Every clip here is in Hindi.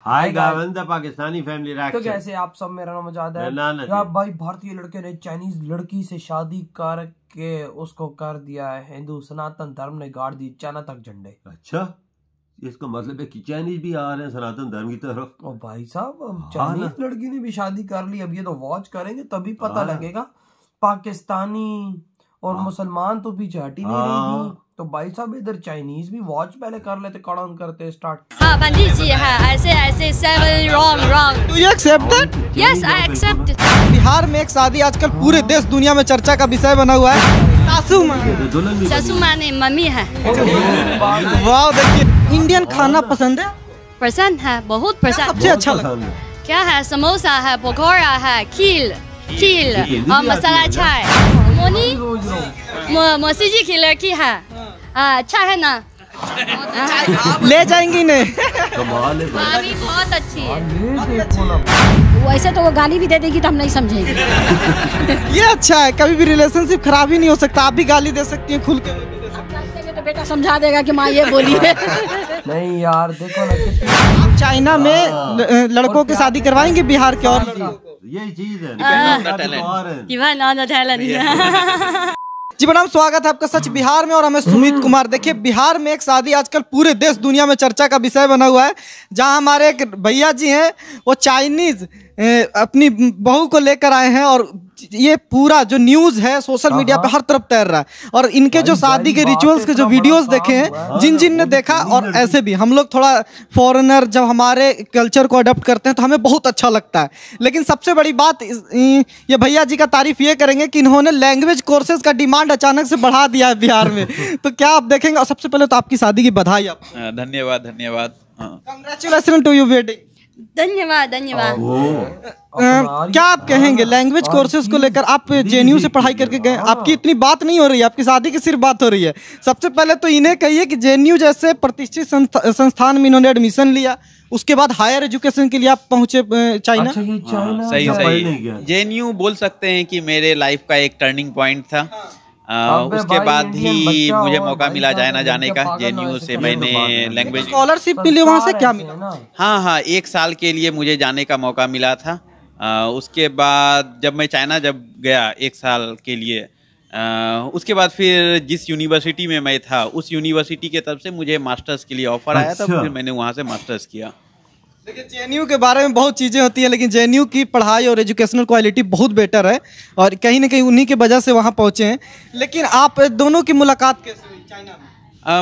Hi guys, Pakistani family reaction. तो कैसे आप सब, मेरा नाम मजाद है यार। भाई भारतीय लड़के ने चाइनीज लड़की से शादी करके उसको कर दिया है हिंदू। सनातन धर्म ने गाड़ दी चाइना तक झंडे। अच्छा, इसका मतलब है कि चाइनीज भी आ रहे हैं सनातन धर्म की तरफ। और भाई साहब चाइनीज लड़की ने भी शादी कर ली। अब ये तो वॉच करेंगे तभी पता लगेगा। पाकिस्तानी और मुसलमान तो पीछे हट ही नहीं रहेगी। तो भाई साहब इधर चाइनीज भी वॉच पहले कर लेते, कड़न करते स्टार्ट। हाँ पंडित जी, हाँ ऐसे 7 wrong। Do you accept that? Yes, I accept it। Bihar में एक शादी आजकल पूरे देश दुनिया में चर्चा का विषय बना हुआ है। सासू माँ नहीं मम्मी है। वाह, देखिए इंडियन खाना पसंद है? पसंद है, बहुत पसंद। सबसे अच्छा लगता है क्या है? समोसा है, पकौड़ा है, खील और मसाला चाय। मौसी जी की लड़की है, अच्छा है ना? ले जाएंगी ने। भाभी बहुत अच्छी है। वैसे तो वो गाली भी दे देगी तो हम नहीं समझेंगे। ये अच्छा है, कभी भी रिलेशनशिप खराब ही नहीं हो सकता। आप भी गाली दे सकती हैं खुल के। तो बेटा समझा देगा कि माँ ये बोली है। नहीं यार देखो ना कितनी। चाइना में लड़कों की शादी करवाएंगे बिहार के और यही चीज है। जी मैडम, स्वागत है आपका सच बिहार में। और हमें सुमित कुमार। देखिए बिहार में एक शादी आजकल पूरे देश दुनिया में चर्चा का विषय बना हुआ है, जहां हमारे एक भैया जी हैं, वो चाइनीज अपनी बहू को लेकर आए हैं। और ये पूरा जो न्यूज़ है सोशल मीडिया पे हर तरफ तैर रहा है। और इनके जो शादी के रिचुअल्स के जो वीडियोस देखे हैं, जिन ने देखा, और ऐसे भी हम लोग थोड़ा फॉरेनर जब हमारे कल्चर को अडॉप्ट करते हैं तो हमें बहुत अच्छा लगता है। लेकिन सबसे बड़ी बात ये भैया जी का तारीफ ये करेंगे कि इन्होंने लैंग्वेज कोर्सेज का डिमांड अचानक से बढ़ा दिया है बिहार में। तो क्या आप देखेंगे? और सबसे पहले तो आपकी शादी की बधाई। आप धन्यवाद। Congratulation to you wedding. धन्यवाद। क्या आप कहेंगे लैंग्वेज कोर्सेज को लेकर? आप जेएनयू से पढ़ाई करके गए, आपकी इतनी बात नहीं हो रही है, आपकी शादी की सिर्फ बात हो रही है। सबसे पहले तो इन्हें कहिए कि जेएनयू जैसे प्रतिष्ठित संस्थान में इन्होंने एडमिशन लिया, उसके बाद हायर एजुकेशन के लिए आप पहुंचे चाइना। सही। जेएनयू बोल सकते हैं कि मेरे लाइफ का एक टर्निंग पॉइंट था। उसके बाद ही मुझे मौका मिला जाने का। जेएनयू से मैंने लैंग्वेज स्कॉलरशिप मिली, वहाँ से क्या मिला? हाँ, 1 साल के लिए मुझे जाने का मौका मिला था। उसके बाद जब मैं चाइना गया 1 साल के लिए, उसके बाद फिर जिस यूनिवर्सिटी में मैं था उस यूनिवर्सिटी की तरफ से मुझे मास्टर्स के लिए ऑफर आया था। फिर मैंने वहाँ से मास्टर्स किया। देखिए जेएनयू के बारे में बहुत चीज़ें होती हैं, लेकिन जेएनयू की पढ़ाई और एजुकेशनल क्वालिटी बहुत बेटर है और कहीं ना कहीं उन्हीं की वजह से वहाँ पहुँचे हैं। लेकिन आप दोनों की मुलाकात कैसे हुई चाइना में?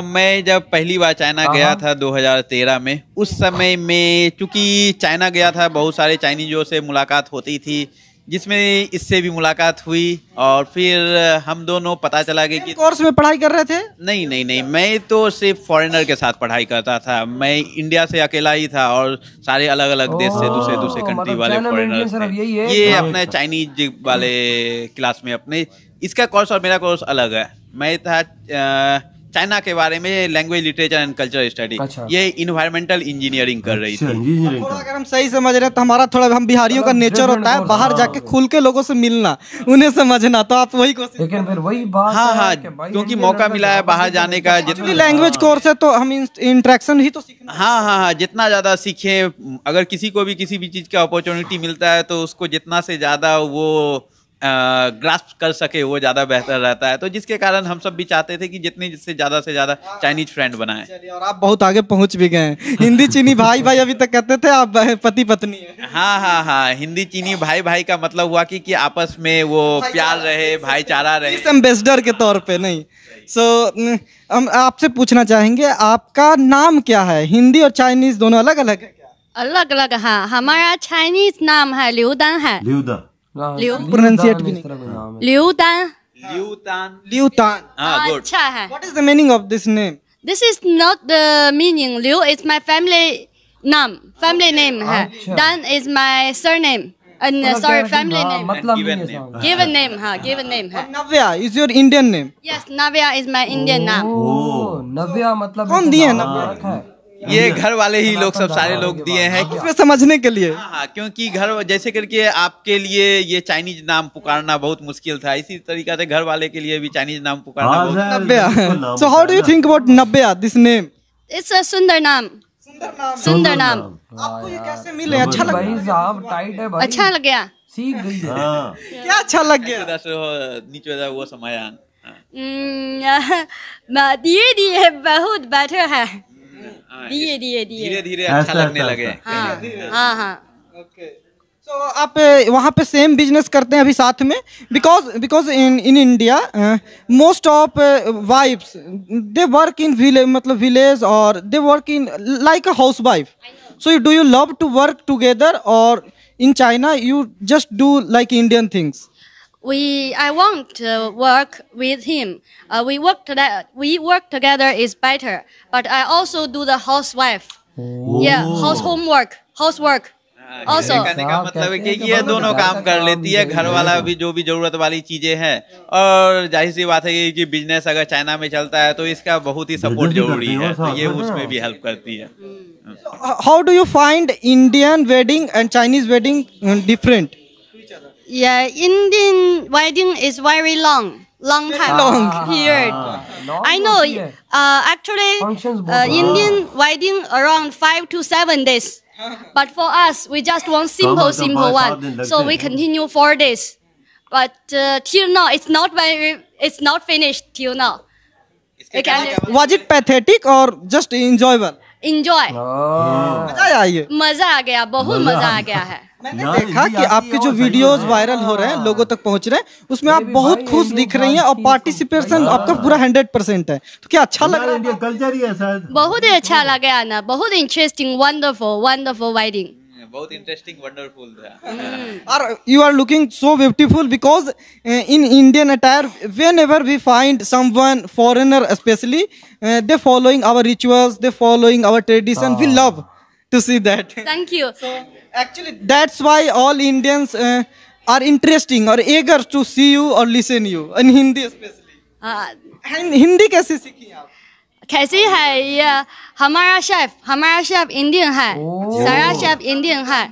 मैं जब पहली बार चाइना गया था 2013 में, उस समय में चूँकि चाइना गया था, बहुत सारे चाइनीजों से मुलाकात होती थी, जिसमें इससे भी मुलाकात हुई। और फिर हम दोनों पता चला कि कोर्स में पढ़ाई कर रहे थे? नहीं, मैं तो सिर्फ फॉरेनर के साथ पढ़ाई करता था। मैं इंडिया से अकेला ही था और सारे अलग अलग देश से दूसरे कंट्री वाले फॉरेनर्स थे। ये अपने चाइनीज वाले क्लास में अपने, इसका कोर्स और मेरा कोर्स अलग है। मैं था चाइना के बारे में language literature and culture study. ये इन्वायरमेंटल इंजीनियरिंग कर रही थी। अगर हम सही समझ रहे हैं तो हमारा थोड़ा, हम बिहारियों का नेचर होता है बाहर जाके खुल के लोगों से मिलना, उन्हें समझना। तो आप वही कोशिश। लेकिन फिर वही बात हाँ, क्योंकि मौका मिला है बाहर जाने का। जितनी लैंग्वेज कोर्स है तो हम इंटरेक्शन ही तो सीखना। हाँ, जितना ज़्यादा सीखें। अगर किसी को भी किसी भी चीज़ का अपॉर्चुनिटी मिलता है तो उसको जितना से ज़्यादा वो ग्रास्प कर सके वो ज़्यादा बेहतर रहता है। तो जिसके कारण हम सब भी चाहते थे कि जिससे ज़्यादा चाइनीज फ्रेंड बनाएं। और आप बहुत आगे पहुंच भी गए। हिंदी चीनी भाई अभी तक कहते थे, आप पति पत्नी है। हाँ, हिंदी चीनी भाई का मतलब हुआ कि आपस में वो प्यार रहे, भाईचारा रहे, एम्बेसडर के तौर पे नहीं। हम आपसे पूछना चाहेंगे, आपका नाम क्या है? हिंदी और चाइनीज दोनों अलग अलग है क्या? अलग। हाँ, हमारा चाइनीज नाम है लिउदान है। प्रोनाउंसिएट भी नहीं। लिउदान। हाँ, अच्छा है। What is the meaning of this name? This is not the meaning. Liu is my family name है। Dan is my surname. Sorry, family name. Given name है। Navya is your Indian name? Yes, Navya is my Indian name. नव्या मतलब कौन दिए नव्या? ये घर वाले ही लोग, सब सारे लोग दिए हैं उसमें समझने के लिए। हाँ, क्योंकि घर जैसे करके आपके लिए ये चाइनीज नाम पुकारना बहुत मुश्किल था, इसी तरीके से घर वाले के लिए भी चाइनीज नाम पुकारना बहुत। नव्या। So how do you think about Navya, this name? It's a सुंदर नाम। सुंदर नाम। आपको ये कैसे मिले? अच्छा लगा? भाई साहब टाइट है भाई, अच्छा लग गया। सीख गई है। क्या अच्छा लग गया? नीचे वो समय धीरे धीरे बहुत बेटर है, धीरे धीरे धीरे धीरे अच्छा लगने लगे। हाँ हाँ। तो आप वहाँ पे सेम बिजनेस करते हैं अभी साथ में? Because in India most of wives they work in village और they work in like a housewife. So do you love to work together, or in China you just do like Indian things? I want to work with him. We work together is better. But I also do the housewife. Yeah, housework. Also. कहने का मतलब है कि ये दोनों काम कर लेती है, घर वाला भी जो भी जरूरत वाली चीजें हैं, और जाहिर सी बात है कि बिजनेस अगर चाइना में चलता है तो इसका बहुत ही सपोर्ट जरूरी है, तो ये उसमें भी हेल्प करती है. How do you find Indian wedding and Chinese wedding different? Yeah, Indian wedding is very long time period. I know. Actually, Indian wedding around 5 to 7 days. But for us, we just want simple one. So we continue 4 days. But till now, it's not finished till now. Was it pathetic or just enjoyable? Enjoy. मजा आ गया, बहुत मजा आ गया है. मैंने देखा कि आपके जो वीडियोस वायरल हो रहे हैं, लोगों तक पहुंच रहे हैं, उसमें आप बहुत खुश दिख रही हैं और पार्टिसिपेशन आपका पूरा 100% है. तो क्या अच्छा लग रहा है? इंडिया कल्चर ही ऐसा है. बहुत ही अच्छा लगा ना, बहुत इंटरेस्टिंग, वंडरफुल वेडिंग. बहुत इंटरेस्टिंग, वंडरफुल था. और you are looking so beautiful because in Indian attire, whenever we find someone foreigner especially, they following our rituals, they following our tradition. We love to see that. Thank you. So actually that's why all Indians are interesting or eager to see you or listen you in Hindi especially. Hindi कैसे सीखी आप? कैसी है ये? हमारा शेफ इंडियन है, सारा शेफ इंडियन है.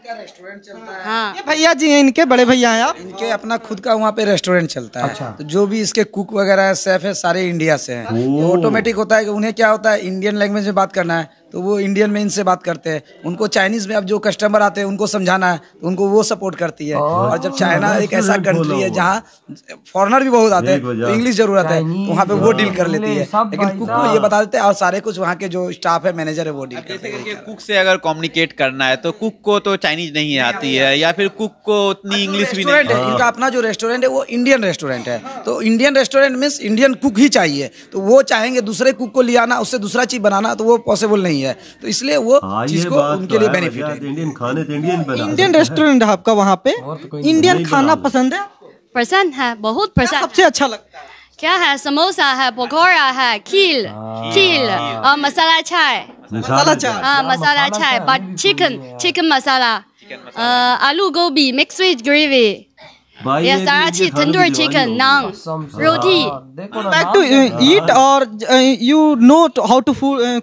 हाँ, ये भैया जी हैं, इनके बड़े भैया हैं आप? इनके अपना खुद का वहाँ पे रेस्टोरेंट चलता है. अच्छा. तो जो भी इसके कुक वगैरह है, शेफ है, सारे इंडिया से हैं. तो ऑटोमेटिक होता है कि उन्हें क्या होता है, इंडियन लैंग्वेज में बात करना है, तो वो इंडियन में इनसे बात करते हैं. उनको चाइनीज में अब जो कस्टमर आते हैं उनको समझाना है, तो उनको वो सपोर्ट करती है. और जब चाइना एक ऐसा कंट्री है जहाँ फॉरेनर भी बहुत आते हैं, तो इंग्लिश जरूरत है, तो वहाँ पे वो डील कर लेती है. लेकिन कुक को ये बता देते हैं, और सारे कुछ वहाँ के जो स्टाफ है, मैनेजर है, वो डील करते हैं. कुक से अगर कम्युनिकेट करना है तो कुक को तो चाइनीज नहीं आती है, या फिर कुक को उतनी इंग्लिश भी नहीं. इनका अपना जो रेस्टोरेंट है वो इंडियन रेस्टोरेंट है, तो Indian restaurant means Indian cook ही चाहिए. तो वो चाहेंगे दूसरे कुक को ले आना, उससे दूसरा चीज बनाना, तो वो पॉसिबल नहीं है. तो इसलिए वो चीज को उनके लिए बेनिफिट है. इंडियन खाने तो इंडियन रेस्टोरेंट है आपका वहाँ पे. इंडियन खाना पसंद है? पसंद है, बहुत पसंद. सबसे अच्छा लगता है क्या है? समोसा है, पकौड़ा है, खील और मसाला चाय. हाँ, मसाला चाय, बट चिकन मसाला, आलू गोभी मिक्स विद ग्रेवी, ये सारा चीज, तंदूरी चिकन, नान, रोटी. Back to eat, or you know how to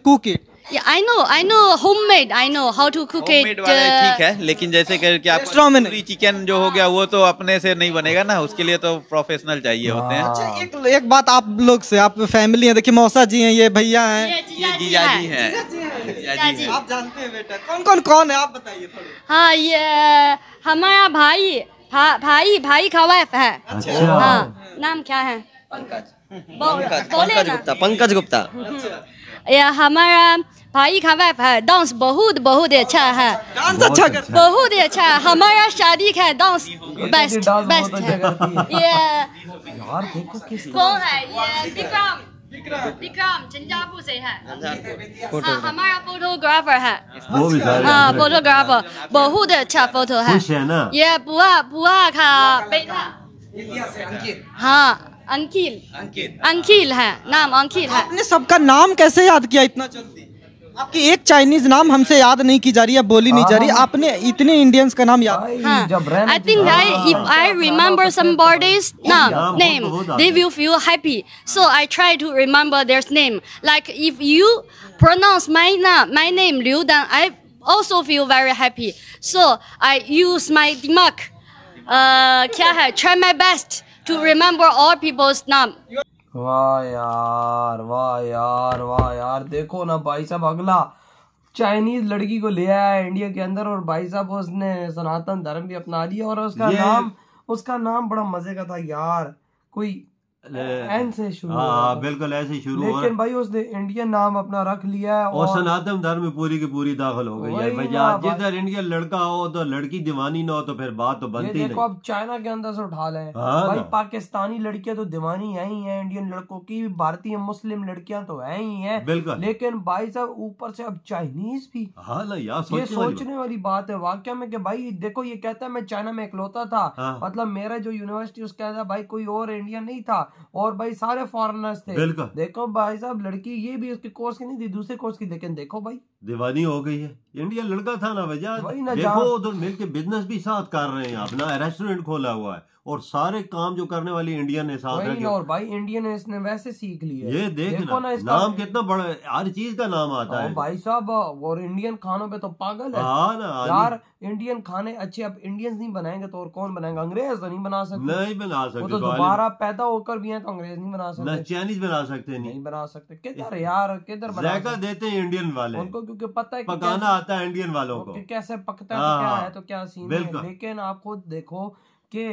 cook it? Yeah, I know homemade. I know how to cook it. ठीक है, लेकिन जैसे कि आप तंदूरी चिकन जो हो गया, वो तो अपने से नहीं बनेगा ना, उसके लिए तो प्रोफेशनल चाहिए होते हैं. अच्छा, एक बात आप लोग से, आप फैमिली है, देखिए मौसा जी हैं, ये भैया हैं, ये जीजाजी हैं. आप जानते हैं बेटा कौन है, आप बताइए थोड़ी. हाँ, ये हमारा भाई का वाइफ है. हाँ, नाम क्या है? पंकज गुप्ता. ये हमारा भाई का वाइफ है. डांस बहुत अच्छा है. डांस अच्छा करता है, बहुत ही अच्छा है. हमारा शादी का डांस बेस्ट है. ये कौन है? ये विक्रम चंजापुर से है. हाँ, हमारा फोटोग्राफर है. हाँ, फोटोग्राफर, बहुत अच्छा फोटो है. ये बुआ का बेटा. हाँ, अंकिल है, नाम अंकिल है. आपने सबका नाम कैसे याद किया इतना जल्दी? आपकी एक चाइनीज नाम हमसे याद नहीं की जा रही है, बोली नहीं जा रही, आपने इतने इंडियंस का नाम याद. I think if I remember somebody's name, they will feel happy. So I try to remember their name. Like if you pronounce my name Liu, then I also feel very happy. So I use my dimag. क्या है? Try my best to remember all people's name. वाह यार, देखो ना भाई साहब, अगला चाइनीज लड़की को ले आया इंडिया के अंदर और भाई साहब उसने सनातन धर्म भी अपना लिया और उसका नाम बड़ा मजे का था यार, कोई एन से शुरू, बिल्कुल ऐसे शुरू, लेकिन भाई उसने इंडियन नाम अपना रख लिया है और सनातन धर्म में पूरी की पूरी दाखिल हो गई है भैया। जिधर इंडियन लड़का हो तो लड़की दीवानी ना हो तो फिर बात तो बनती नहीं। देखो अब चाइना के अंदर से उठा लें भाई, पाकिस्तानी लड़कियां तो दीवानी है ही है इंडियन लड़कों की, भारतीय मुस्लिम लड़कियां तो है ही है बिल्कुल, लेकिन भाई साहब ऊपर से अब चाइनीज भी। हाँ ना यार, ये सोचने वाली बात है वाकया में कि भाई देखो ये कहता है मैं चाइना में इकलौता था, मतलब मेरा जो यूनिवर्सिटी उसका था भाई कोई और इंडियन नहीं था और भाई सारे फॉरेनर्स थे। देखो भाई साहब लड़की ये भी उसके कोर्स की नहीं थी, दूसरे कोर्स की, लेकिन देखो भाई दीवानी हो गई है। इंडियन लड़का था ना भैया, देखो उधर मिलके बिजनेस भी साथ कर रहे हैं, अपना रेस्टोरेंट खोला हुआ है और सारे काम जो करने वाली इंडियन ने साथ रखे। और भाई इंडियन इसने वैसे सीख लिया, ये देखो ना नाम कितना बड़ा, हर चीज का नाम आता है भाई साहब। और इंडियन खानों पे तो पागल है यार, इंडियन खाने अच्छे अब इंडियंस नहीं बनाएंगे तो और कौन बनाएगा? अंग्रेज तो नहीं बना सकते, नहीं बना सकते, वो तो दोबारा पैदा होकर भी है तो अंग्रेज नहीं बना सकते, चाइनीज बना सकते, नहीं बना सकते। किधर यार, किधर जायका देते हैं इंडियन वाले उनको, क्योंकि पता है पकाना आता है इंडियन वालों को, कैसे पकता है, क्या है तो क्या सीन है। लेकिन आप खुद देखो कि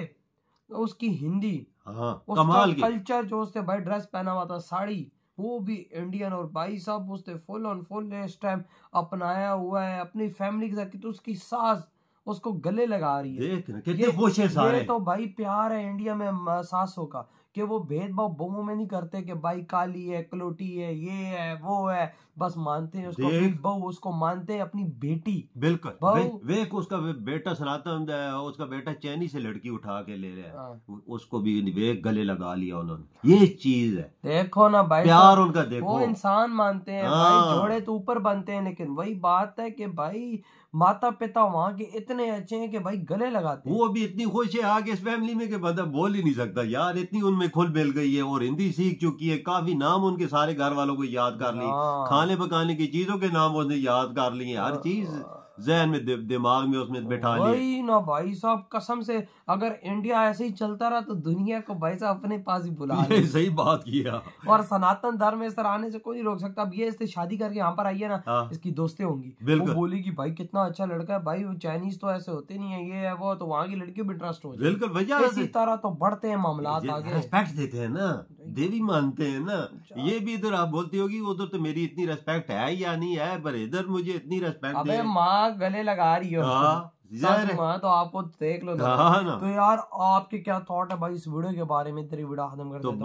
उसकी हिंदी, उसका कल्चर जो उसने भाई ड्रेस पहना हुआ था साड़ी, वो भी इंडियन, और भाई साहब उसने फुल ऑन फुल इस टाइम अपनाया हुआ है अपनी फैमिली के साथ। तो उसकी सास उसको गले लगा रही है, कितने खुश हैं सारे। ये तो भाई प्यार है इंडिया में सासों का, कि वो भेदभाव बहुओं में नहीं करते कि भाई काली है, कलोटी है, ये है, वो है, बस मानते हैं उसको अपनी बहू, उसको मानते हैं अपनी बेटी। बिल्कुल वे उसका बेटा सनातन, उसका बेटा चैनी से लड़की उठा के ले रहा है, उसको भी वे गले लगा लिया उन्होंने। ये चीज है, देखो ना भाई प्यार उनका, देखो वो इंसान मानते हैं भाई, जोड़े तो ऊपर बनते हैं, लेकिन वही बात है कि भाई माता पिता वहाँ के इतने अच्छे हैं कि भाई गले लगाते हैं। वो भी इतनी खुश है आगे इस फैमिली में कि बंदा बोल ही नहीं सकता यार, इतनी उनमें खुल मिल गई है और हिंदी सीख चुकी है, काफी नाम उनके सारे घर वालों को याद कर ली, खाने पकाने की चीजों के नाम उसने याद कर लिए, हर चीज जहन में दिमाग में उसमें बैठा लिया। वही ना भाई साहब, कसम से अगर इंडिया ऐसे ही चलता रहा तो दुनिया को भाई साहब अपने पास ही बुला ले। सही बात किया। और सनातन धर्म इस तरह आने से कोई नहीं रोक सकता। अब ये इससे शादी करके यहाँ पर आई है ना, इसकी दोस्तें होंगी, वो बोलेगी भाई कितना अच्छा लड़का है, भाई चाइनीज तो ऐसे होते नहीं है, ये है वो, तो वहाँ की लड़कियों भी इंटरेस्ट हो जाए। बिल्कुल भैया, इसी तरह तो बढ़ते हैं मामला आगे, रिस्पेक्ट देते हैं ना, देवी मानते हैं ना। ये भी इधर आप बोलती होगी उधर तो मेरी इतनी रिस्पेक्ट है या नहीं है, पर इधर मुझे इतनी रिस्पेक्ट। अबे माँ गले लगा रही है माँ, तो आपको देख लो ना। तो यार आपके क्या थॉट है भाई इस वीडियो के बारे में? तेरी वीडियो खत्म कर देता हूं।